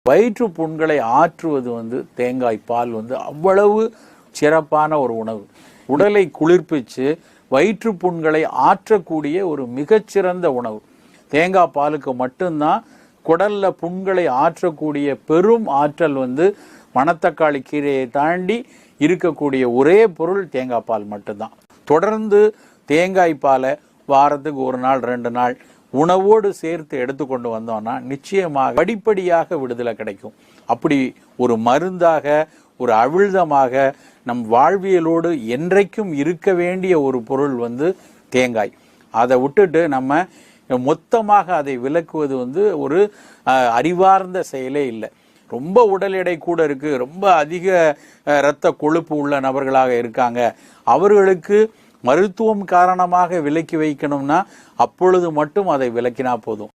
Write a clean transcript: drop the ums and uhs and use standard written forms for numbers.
வயிற்று புண்களை ஆற்றுவது தேங்காய் பால் அவ்வளவு சிறப்பான ஒரு உணவு. உடலை குளிர்ப்பிச்சு வயிற்று புண்களை ஆற்றக்கூடிய ஒரு மிகச்சிறந்த உணவு. தேங்காய் பாலுக்கு மட்டும்தான் குடல்ல புண்களை ஆற்றக்கூடிய பெரும் ஆற்றல் மணத்தக்காளி கீரையை தாண்டி இருக்கக்கூடிய ஒரே பொருள் தேங்காய் பால் மட்டும்தான். தொடர்ந்து தேங்காய் பாலை வாரத்துக்கு 1 நாள் 2 நாள் உணவோடு சேர்த்து எடுத்துக்கொண்டு வந்தோம்னா நிச்சயமாக படிப்படியாக விடுதலை கிடைக்கும். அப்படி ஒரு மருந்தாக, ஒரு அவிழ்தமாக நம் வாழ்வியலோடு என்றைக்கும் இருக்க வேண்டிய ஒரு பொருள் தேங்காய். அதை விட்டுட்டு நம்ம மொத்தமாக அதை விலக்குவது ஒரு அறிவார்ந்த செயலே இல்லை. ரொம்ப உடல் எடை கூட இருக்கு, ரொம்ப அதிக இரத்த கொழுப்பு உள்ள நபர்களாக இருக்காங்க, அவர்களுக்கு மருத்துவம் காரணமாக விலக்கி வைக்கணும்னா அப்பொழுது மட்டும் அதை விலக்கினா போதும்.